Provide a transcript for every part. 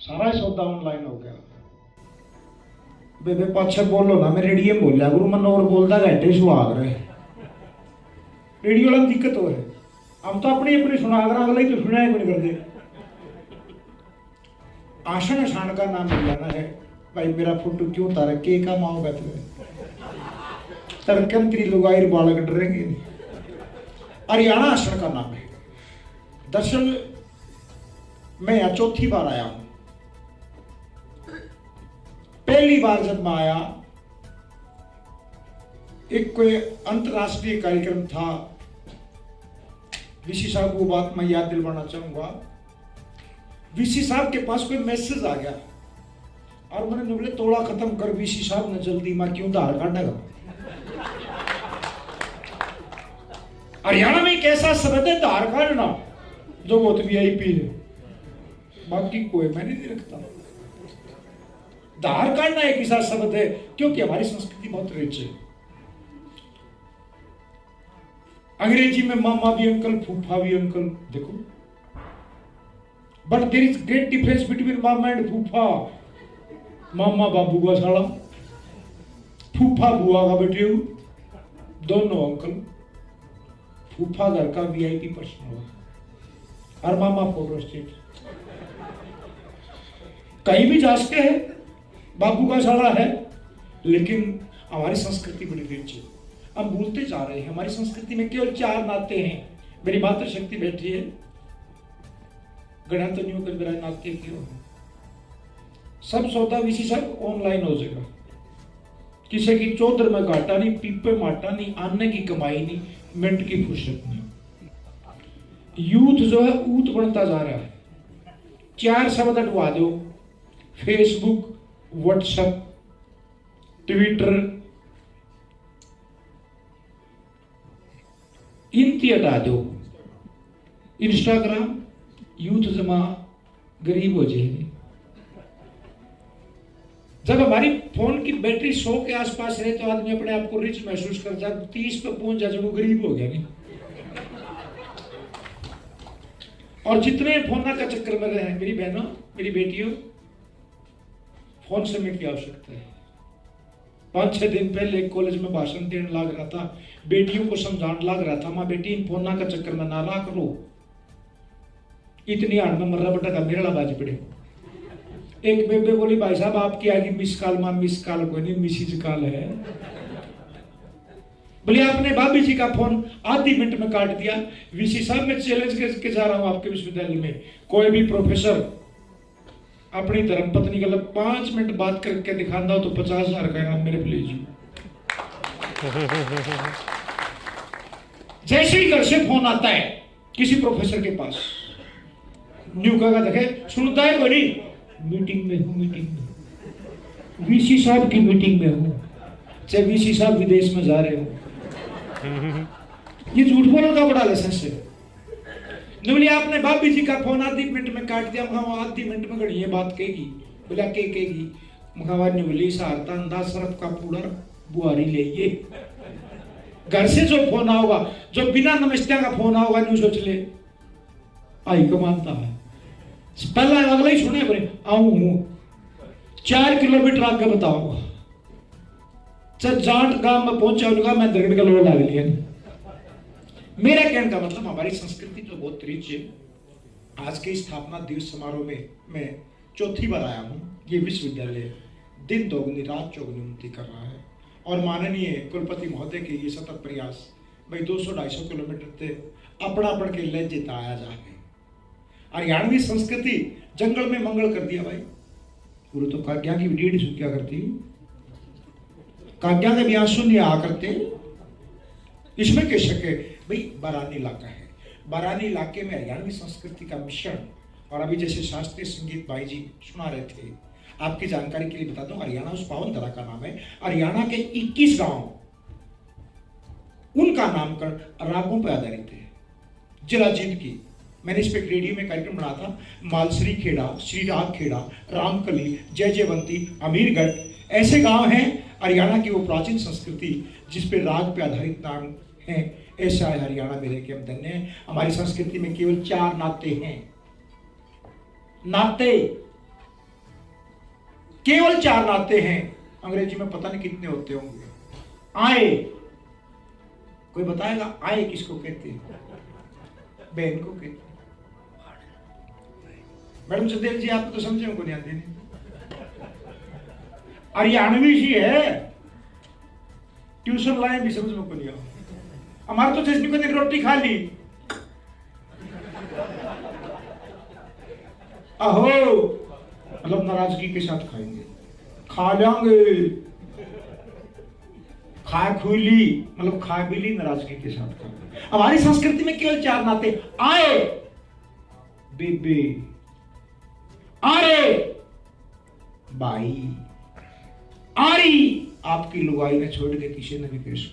सारा सौदा ऑनलाइन हो गया। बेबे पाछे बोलो ना, मैं रेडियो में बोलिया गुरु मन और बोलता घंटे सुहाग रहे रेडियो वाला दिक्कत हो है। हम तो अपनी अपनी सुना कर अगले ही तो सुना ही नहीं करते। आसन आसान का नाम मिलाना है भाई, मेरा फोटो क्यों तारा के का माओगा तुम्हें तरकम तेरी लुगाई बालक डरेंगे। हरियाणा आसन का नाम है। दरअसल मैं यहाँ चौथी बार आया हूं। पहली बार जब मैं आया, एक कोई अंतरराष्ट्रीय कार्यक्रम था। वीसी साहब को बात मैं याद दिलवाना चाहूंगा। वीसी साहब के पास कोई मैसेज आ गया और मैंने बोले तोड़ा खत्म कर वीसी साहब ने जल्दी, मैं क्यों धार काटेगा। हरियाणा में एक ऐसा शब्द है धार काटना जो बहुत वीआईपी है, बाकी कोई मैंने नहीं रखता। धार काटना एक ऐसा शब्द है क्योंकि हमारी संस्कृति बहुत रिच है। अंग्रेजी में मामा भी अंकल, फूफा भी अंकल। देखो, but there is great difference between mama and phupha. मामा बाबू का साला, फूफा बुआ का बेटे, दोनों अंकल। फूफा घर का वीआईपी पर्सन हुआ और मामा फोटो स्टेट। कहीं भी जा सकते हैं, बाबू का साला है, लेकिन हमारी संस्कृति बड़ी रिच है। हम भूलते जा रहे हैं। हमारी संस्कृति में केवल 4 नाते हैं। मेरी मातृशक्ति बैठी है, गणतंत्रियों के मेरा नाते क्यों है। सब सौदा वीसी सब ऑनलाइन हो जाएगा। किसी की चौधर में घाटा नहीं, पीपे माटा नहीं, आने की कमाई नहीं, मिनट की फुर्सत नहीं। यूथ जो है ऊत बनता जा रहा है। 4 शब्द हटवा दो, फेसबुक, व्हाट्सएप, ट्विटर, इनती हटा दो, इंस्टाग्राम। यूथ जमा गरीब हो जाएगी। जब हमारी फोन की बैटरी 100 के आसपास रहे तो आदमी अपने आप को रिच महसूस कर जाए। 30 पे पहुंच जाए वो गरीब हो गया नहीं। और जितने फोन का चक्कर में रहे, मेरी बहनों, मेरी बेटियों, फोन से में क्या आवश्यकता है। 5-6 दिन पहले कॉलेज में भाषण देने लग रहा था, बेटियों को समझाने लग रहा था, माँ बेटी इन फोन का चक्कर में ना ला करो, इतनी हाड़ में मर्रा बटा का मेरा बाज पड़े। एक बेबे बोली भाई साहब आपकी आगे मिस कॉल, मां मिस कॉल कोई नहीं, मिसिज कॉल है। बोले आपने भाभी जी का फोन आधी मिनट में काट दिया। वीसी साहब मैं चैलेंज करके जा रहा हूं आपके विश्वविद्यालय में, कोई भी प्रोफेसर अपनी धर्मपत्नी के लिए 5 मिनट बात करके दिखाना हो तो 50,000 का इनाम मेरे पे लीजिए। जैसे ही घर से फोन आता है किसी प्रोफेसर के पास, न्यू का देखे सुनता है कोई नहीं, मीटिंग में हूं, मीटिंग में, वीसी साहब की मीटिंग में हूं, चाहे वीसी साहब विदेश में जा रहे हो। ये झूठ बोलने का बड़ा लाइसेंस है। बोले आपने भाभी जी का फोन आधी मिनट में काट दिया। आधी मिनट में घड़ी बात कहेगी। बोला के कहेगी बोली सहारता अंदाज सरफ का पूरा बुआरी ले ये। घर से जो फोन आओगा, जो बिना नमस्ते का फोन आओगा, न्यू सोच ले आई को मानता है। पहला अगला ही सुने बोले आऊं हूं 4 किलोमीटर आगे बताऊंगा। जब जाट गांव में पहुंचा उनका मैं दरगड़ का लोड़ा डाल लिया। मेरा कहने का मतलब हमारी संस्कृति तो बहुत रिच है। आज के स्थापना दिवस समारोह में मैं चौथी बार आया हूं। ये विश्वविद्यालय दिन दोगुनी रात चौगुनी उन्नति कर रहा है और माननीय कुलपति महोदय के ये सतत प्रयास भाई 200-250 किलोमीटर से अपना पढ़ के ले जेता आया जाए। हरियाणवी संस्कृति जंगल में मंगल कर दिया भाई। पूरे तो काग्या की वीडियो सुन क्या करती, काग्या के भी आंसू नहीं आ करते। इसमें कह सके भाई बारानी इलाका है, बारानी इलाके में हरियाणवी संस्कृति का मिश्रण। और अभी जैसे शास्त्रीय संगीत भाई जी सुना रहे थे, आपकी जानकारी के लिए बता दूं, हरियाणा उस पावन धरा का नाम है। हरियाणा के 21 गांव, उनका नामकरण रागों पर आधारित है। जिला जींद की, मैंने इस पे रेडियो में कार्यक्रम बना था। मालसरी खेड़ा, श्री राग खेड़ा, रामकली, जय जयवंती, अमीरगढ़, ऐसे गांव हैं हरियाणा की वो प्राचीन संस्कृति जिस पे राग पे आधारित नाम है। ऐसा है हरियाणा मेरे के हम धन्य हैं। हमारी संस्कृति में केवल 4 नाते हैं। नाते केवल 4 नाते हैं, अंग्रेजी में पता नहीं कितने होते होंगे। आए, कोई बताएगा आए किसको कहते हैं? बहन को कहते हैं। मैडम सुदेव जी आप तो समझे हमको नहीं आते नहीं। हरियाणवी सी है, ट्यूशन लाए भी समझ में को नहीं आओ। हमारे तो जैसे को रोटी खा ली, अहो मतलब नाराजगी के साथ खाएंगे, खा जाएंगे, खा खुली मतलब खा भी ली, नाराजगी के साथ खाएंगे। हमारी संस्कृति में केवल 4 नाते, आए बेबे, आरे भाई, आरी आपकी लुगाई ने छोड़ के किसी ने भी पेश,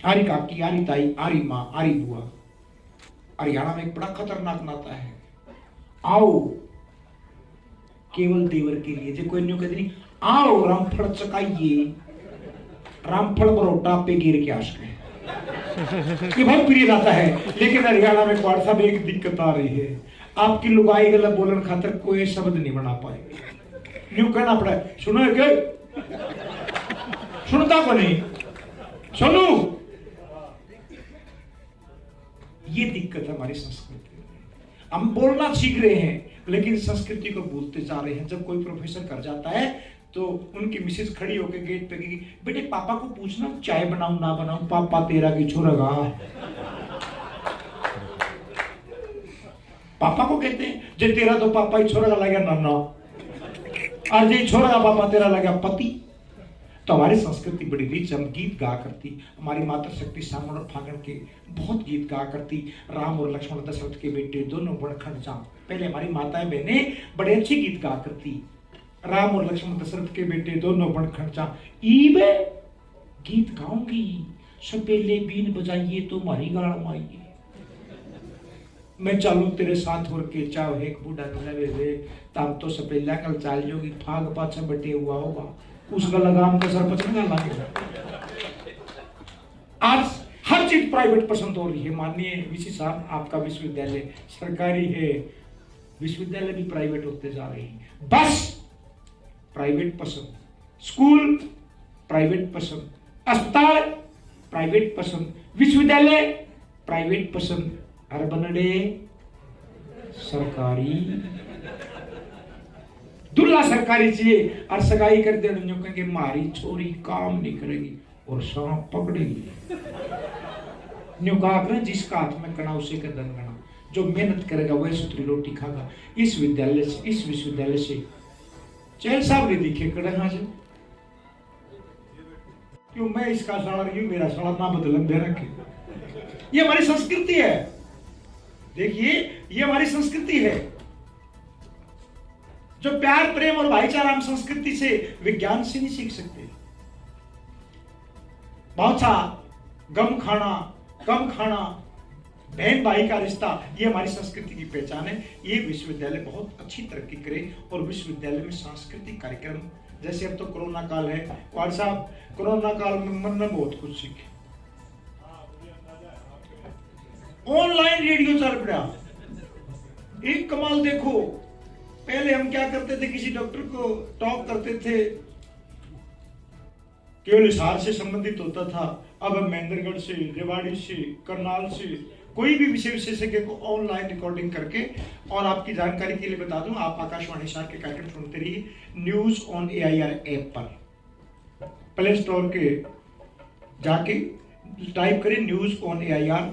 आरी काकी, आरी ताई, आरी माँ, आरी बुआ। हरियाणा में एक बड़ा खतरनाक नाता है, आओ, केवल देवर के लिए। जो कोई न्यू कहते नहीं, आओ रामफल चकाइए, रामफल बरोटा पे गिर के आशक है, ये बहुत प्रिय नाता है। लेकिन हरियाणा में क्वाड साहब एक दिक्कत आ रही है, आपकी लुगाई गलत बोलन खातर कोई शब्द नहीं बना पाएगी, न्यू कहना पड़ा है, सुनो क्या सुनता को नहीं, सुनो। ये दिक्कत है हमारी संस्कृति में, हम बोलना सीख रहे हैं लेकिन संस्कृति को भूलते जा रहे हैं। जब कोई प्रोफेसर कर जाता है तो उनकी मिसेज खड़ी होकर गेट पे कहेगी, बेटे पापा को पूछना चाय बनाऊं ना बनाऊं, पापा तेरा की छोड़ेगा। पापा को कहते हैं, जे तेरा तो पापा ही छोड़ेगा लगा नाना, और जे छोड़ेगा पापा तेरा लगा पति। तो हमारी संस्कृति बड़ी रिच, हम गीत गा करती, हमारी मातृशक्ति सामण और फागण के बहुत गीत गा करती। राम और लक्ष्मण दशरथ के बेटे दोनों बड़ खंडचा, पहले हमारी माताएं बहनें बड़े अच्छे गीत गा करती। राम और लक्ष्मण दशरथ के बेटे दोनों बड़ खंडचा, ईब गीत गाऊंगी, सपेले बीन बजाइए तो मारी गाड़ माइए, मैं चालू तेरे साथ हो के चाहे एक बूढ़ा नवे तब तो सपेला कल चाल जोगी, फाग पाछा बटे हुआ होगा, उसका लगाम का सर पचने का लगेगा। आज हर चीज प्राइवेट पसंद हो रही है। माननीय वीसी साहब, आपका विश्वविद्यालय सरकारी है, विश्वविद्यालय भी प्राइवेट होते जा रहे हैं। बस प्राइवेट पसंद, स्कूल प्राइवेट पसंद, अस्पताल प्राइवेट पसंद, विश्वविद्यालय प्राइवेट पसंद, हर बनड़े सरकारी, दुल्ला सरकारी चाहिए। और सगाई कर दे कहेंगे मारी छोरी काम नहीं करेगी और सांप पकड़ेगी। न्यू कहा जिसका हाथ में कणा उसे का धन गणा, जो मेहनत करेगा वह सुतरी रोटी खागा। इस विद्यालय से, इस विश्वविद्यालय से चैल साहब ने दिखे कड़ा से क्यों मैं इसका साड़ा रही, मेरा साड़ा ना बदलन दे रखे। ये हमारी संस्कृति है, देखिए ये हमारी संस्कृति है। जो प्यार प्रेम और भाईचारा हम संस्कृति से, विज्ञान से नहीं सीख सकते। बहुत सा गम खाना, कम खाना, बहन भाई का रिश्ता, ये हमारी संस्कृति की पहचान है। ये विश्वविद्यालय बहुत अच्छी तरक्की करे और विश्वविद्यालय में सांस्कृतिक कार्यक्रम, जैसे अब तो कोरोना काल है, और साहब कोरोना काल में मन ने बहुत कुछ सीखे। ऑनलाइन रेडियो चल पड़ा, एक कमाल देखो। पहले हम क्या करते थे, किसी डॉक्टर को टॉक करते थे, केवल हिसार से संबंधित होता था। अब हम महेंद्रगढ़ से, रेवाड़ी से, करनाल से, कोई भी विषय विशेषज्ञ को ऑनलाइन रिकॉर्डिंग करके, और आपकी जानकारी के लिए बता दूं, आप आकाशवाणी हिसार के कार्यक्रम सुनते रहिए। न्यूज ऑन AIR ऐप पर प्ले स्टोर के जाके टाइप करें न्यूज ऑन AIR,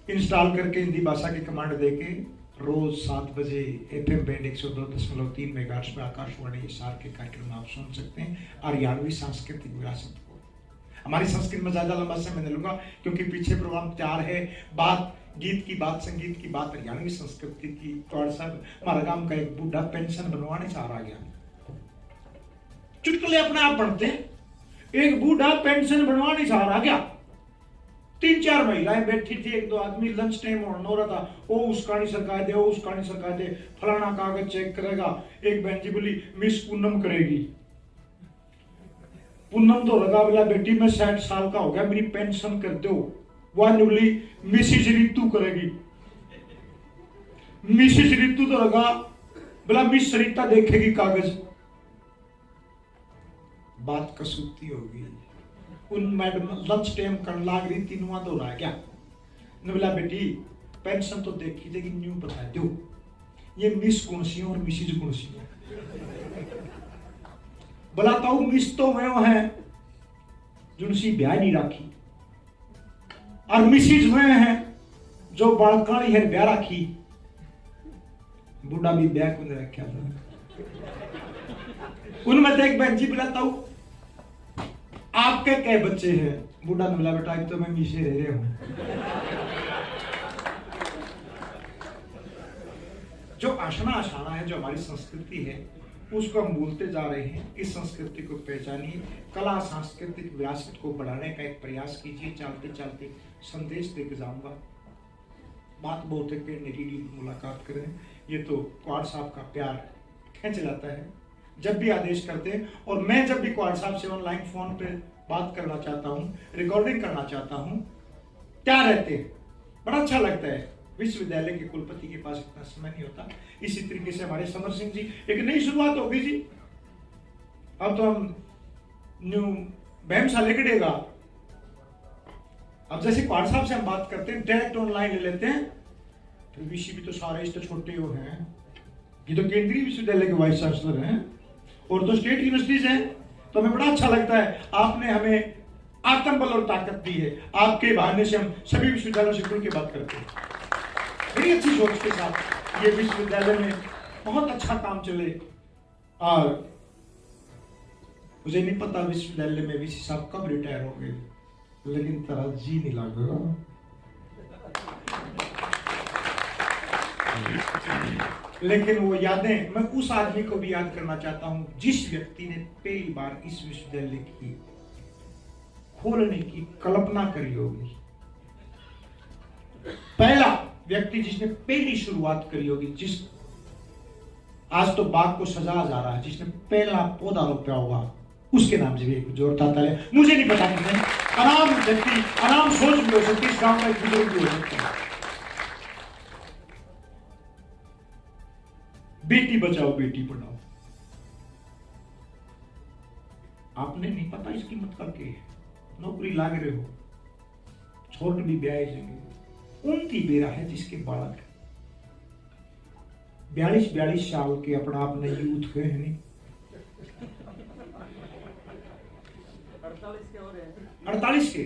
इंस्टॉल करके हिंदी भाषा के कमांड देके रोज 7 बजे FM बैंड 102.3 मेगाहर्ट्ज में आकाशवाणी हिसार के कार्यक्रम आप सुन सकते हैं। हरियाणवी सांस्कृतिक विरासत को, हमारी संस्कृति में ज्यादा लंबा समय नहीं लूंगा क्योंकि पीछे प्रोग्राम तैयार है। बात गीत की, बात संगीत की, बात हरियाणवी संस्कृति की। तो साहब हमारा गांव का एक बूढ़ा पेंशन बनवाने चाह रहा गया, चुटकुले अपने आप बनते हैं। एक बूढ़ा पेंशन बनवाने चाह रहा गया, 3-4 महिलाएं बैठी थी, 1-2 आदमी, लंच टाइम हो रहा था। ओ उसका नहीं सरकार दे, ओ उसका नहीं सरकार दे, फलाना कागज चेक करेगा। एक बहन जी बोली मिस पूनम करेगी। पूनम तो लगा बोला बेटी मैं 60 साल का हो गया, मेरी पेंशन कर दो। वह बोली मिसिस रितु करेगी। मिसिस रितु तो लगा बोला मिस सरिता देखेगी कागज, बात कसूती होगी। उन मैडम लंच टाइम कर लाग रही, तीनों दो रहा है क्या? ने बोला बेटी पेंशन तो देखी जाएगी, न्यू बता दो ये मिस कौन सी और मिसिज कौन सी है? बोला तो मिस तो वो है जिनसी ब्याह नहीं राखी, और मिसिज वे हैं जो बालकाली है ब्याह राखी। बूढ़ा भी ब्याह को रखा था। उनमें से एक बहन जी बुलाता हूं आपके क्या बच्चे हैं? बूढ़ा ने बोला बेटा तो मैं मिसे रह रहे हूं। जो आशना आशाना है, जो हमारी संस्कृति है, उसको हम भूलते जा रहे हैं। इस संस्कृति को पहचानिए, कला सांस्कृतिक विरासत को बढ़ाने का एक प्रयास कीजिए। चलते चलते संदेश देकर जाऊंगा। बात बहुत है कि निरीली मुलाकात करें, ये तो क्वाड साहब का प्यार खींच लाता है जब भी आदेश करते हैं। और मैं जब भी क्वाड साहब से ऑनलाइन फोन पे बात करना चाहता हूँ, रिकॉर्डिंग करना चाहता हूँ, क्या रहते हैं, बड़ा अच्छा लगता है। विश्वविद्यालय के कुलपति के पास इतना समय नहीं होता। इसी तरीके से हमारे समर सिंह जी, एक नई शुरुआत होगी जी। अब तो हम न्यू बहम सा लिखड़ेगा। अब जैसे क्वाड साहब से हम बात करते हैं, डायरेक्ट ऑनलाइन ले लेते हैं, तो वीसी भी तो सारे इस तो छोटे हो हैं, ये तो केंद्रीय विश्वविद्यालय के वाइस चांसलर हैं और तो स्टेट यूनिवर्सिटीज हैं। तो हमें बड़ा अच्छा लगता है, आपने हमें आत्मबल और ताकत दी है। आपके बहाने से हम सभी विश्वविद्यालयों से खुल के बात करते हैं। बड़ी अच्छी सोच के साथ ये विश्वविद्यालय में बहुत अच्छा काम चले। और मुझे नहीं पता विश्वविद्यालय में वीसी साहब कब रिटायर हो गए, लेकिन तरह जी नहीं लगा। लेकिन वो यादें मैं उस आदमी को भी याद करना चाहता हूं जिस व्यक्ति ने पहली बार इस विश्वविद्यालय की खोलने की कल्पना करी होगी। पहला व्यक्ति जिसने पहली शुरुआत करी होगी, जिस आज तो बाग को सजा जा रहा है, जिसने पहला पौधा रोपा होगा, उसके नाम से भी एक जोरदार ताली। मुझे नहीं पता किसने, आराम व्यक्ति, आराम सोच भी हो सकती, इस गांव का एक बुजुर्ग भी हो सकता है। बेटी बचाओ बेटी पढ़ाओ, आपने नहीं पता इसकी मतलब क्या है। नौकरी लाग रहे हो, छोट भी ब्याह जगह उनकी बेरा है जिसके बालक 42 साल के अपना आप नहीं यूथ हुए हैं, नहीं 48 के,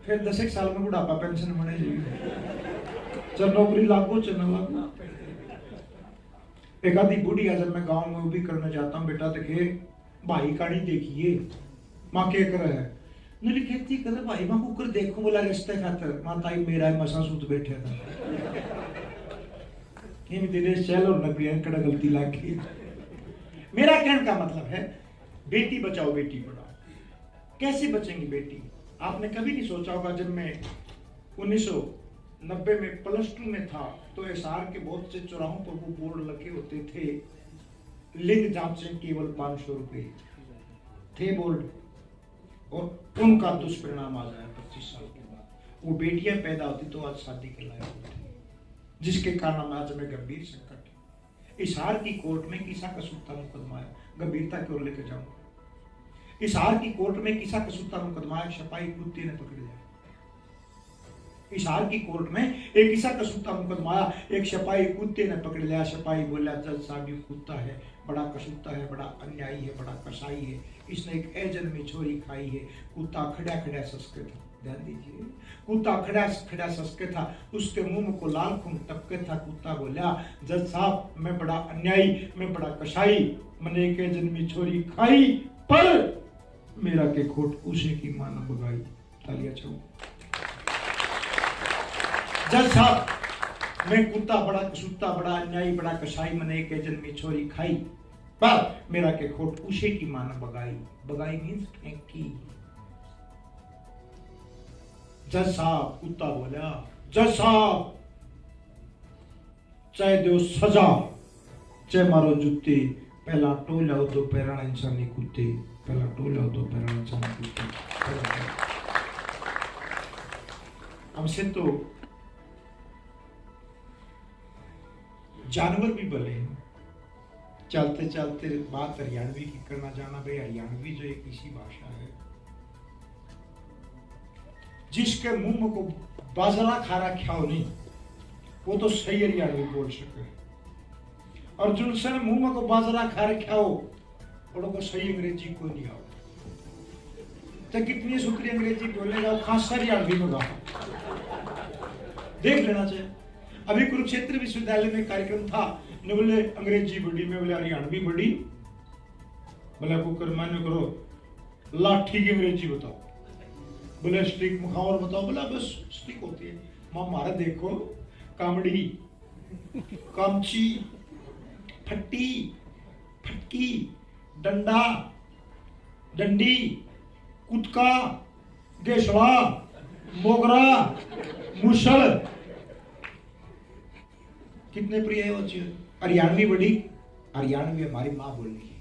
फिर 10 साल में बुढ़ापा पेंशन बने जाएगी। चल नौकरी लागो चल न लागो। एक आधी बूढ़ी जब मैं गांव में वो भी करना चाहता हूँ, बेटा देखे भाई का नहीं देखिए माँ के कर है नहीं खेती कर भाई माँ कुकर देखो बोला रिश्ते खातर माता ही मेरा मसा सूत बैठे था ये तेरे चल और नकलियन कड़ा गलती लाग गई। मेरा कहने का मतलब है बेटी बचाओ बेटी पढ़ाओ। कैसे बचेंगी बेटी? आपने कभी नहीं सोचा होगा, जब मैं 1990 में +2 में था तो एसआर के बहुत से चौराहों पर वो बोर्ड लगे होते थे, लिंग जांचें केवल 500 रुपए थे बोर्ड, और उनका दुष्परिणाम आ जाए 25 साल के बाद। वो बेटियां पैदा होती तो आज शादी के लायक होती, जिसके कारण आज में गंभीर संकट है। हिसार की कोर्ट में किसा कसूरता मुकदमा है, गंभीरता की ओर लेकर जाऊंगा। हिसार की कोर्ट में किसा कसूरता मुकदमा है, सिपाही कुत्ते ने पकड़ लिया। हिसार की कोर्ट में एक किसा कसूरता मुकदमा आया, एक सिपाही कुत्ते ने पकड़ लिया। सिपाही बोला जज साहब ये कुत्ता है, बड़ा कसूरता है, बड़ा अन्यायी है, बड़ा कसाई है, इसने एक एजन में छोरी खाई है। कुत्ता खड़ा खड़ा ससके था, ध्यान दीजिए, कुत्ता खड़ा खड़ा ससके था, उसके मुंह को लाल खून टपके था। कुत्ता बोला जज साहब मैं बड़ा अन्यायी, मैं बड़ा कसाई, मैंने एक एजन में छोरी खाई, पर मेरा के खोट उसे की मां न बगाई। तालियां छो। जज साहब मैं कुत्ता बड़ा कसूता, बड़ा अन्यायी, बड़ा कसाई, मैंने एक एजन में छोरी खाई, पर मेरा के खोट उसे की मां न बगाई। बगाई मीन्स फेंकी। जज साहब कुत्ता बोला जज साहब चाहे दो सजा चाहे मारो जुत्ते, पहला टोला दो पैराना इंसानी कुत्ते, पहला टोला दो पैराना इंसानी कुत्ते। हमसे तो जानवर भी भले हैं, चलते चलते बात हरियाणवी की करना जाना भाई। हरियाणवी जो एक ऐसी भाषा है जिसके मुंह में को बाजरा खारा ख्याल नहीं, वो तो सही हरियाणवी बोल सके। और जिनसे मुंह में को बाजरा खारा ख्याओ को सही अंग्रेजी को नहीं आओ। तो कितनी सूत्री अंग्रेजी बोलेगा खासा हरियाणवी में गा देख लेना चाहिए। अभी कुरुक्षेत्र विश्वविद्यालय में कार्यक्रम था, ने बोले अंग्रेजी बड़ी में बोले हरियाणवी बड़ी। बोले कुकर मान्य करो लाठी की अंग्रेजी बताओ। बोले स्टिक मुखावर बताओ। बोला बस स्टिक होती है मां मारा देखो कामड़ी कामची फट्टी फटकी डंडा डंडी कुतका गेसड़ा मोगरा मुसल। कितने प्रिय है वो चीज। हरियाणवी बड़ी, हरियाणवी हमारी माँ बोली है।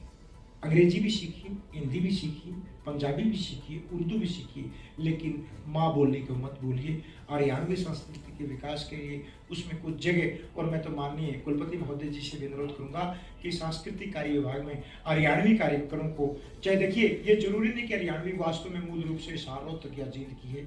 अंग्रेजी भी सीखी, हिंदी भी सीखी, पंजाबी भी सीखी, उर्दू भी सीखी, लेकिन माँ बोलने को मत भूलिए। हरियाणवी संस्कृति के विकास के लिए उसमें कुछ जगह, और मैं तो माननीय कुलपति महोदय जी से भी अनुरोध करूंगा कि सांस्कृतिक कार्य विभाग में हरियाणवी कार्यक्रम को, चाहे देखिए ये जरूरी नहीं कि हरियाणवी वास्तव में मूल रूप से सहारनपुर तक या जींद की है।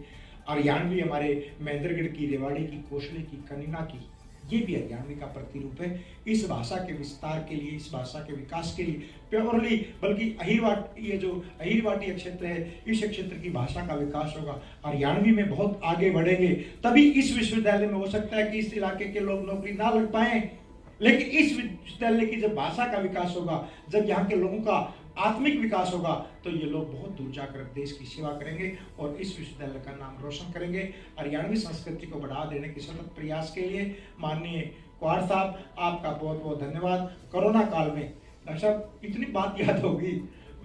हरियाणवी हमारे महेंद्रगढ़ की, रेवाड़ी की, कोसले की, कनिना की, ये भी हरियाणवी का प्रतिरूप है। इस भाषा के विस्तार के लिए, इस भाषा के विकास के लिए प्योरली, बल्कि अहिरवाटी, ये जो अहिरवाटी क्षेत्र है, इस क्षेत्र की भाषा का विकास होगा। हरियाणवी में बहुत आगे बढ़ेंगे, तभी इस विश्वविद्यालय में हो सकता है कि इस इलाके के लोग नौकरी ना लग पाए, लेकिन इस विश्वविद्यालय की जब भाषा का विकास होगा, जब यहाँ के लोगों का आत्मिक विकास होगा, तो ये लोग बहुत दूर जाकर देश की सेवा करेंगे और इस विश्वविद्यालय का नाम रोशन करेंगे। हरियाणवी संस्कृति को बढ़ावा देने के सतत प्रयास के लिए माननीय कुहार साहब आपका बहुत बहुत धन्यवाद। कोरोना काल में डॉक्टर साहब इतनी बात याद होगी,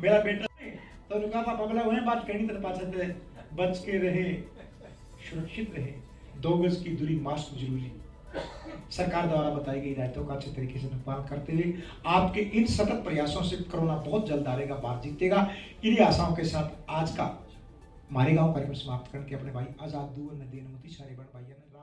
मेरा बेटा तो उन्होंने कहा पापा बोला वही बात करनी तरह पाचते बच के रहे, सुरक्षित रहे, 2 गज की दूरी, मास्क जरूरी। सरकार द्वारा बताई गई हिदायतों का अच्छे तरीके से पालन करते हुए आपके इन सतत प्रयासों से कोरोना बहुत जल्द हारेगा, बात जीतेगा। इन्हीं आशाओं के साथ आज का मारेगांव कार्यक्रम समाप्त करके अपने भाई आजाद दूर नदी अनुमति सारे बड़ भाइयों ने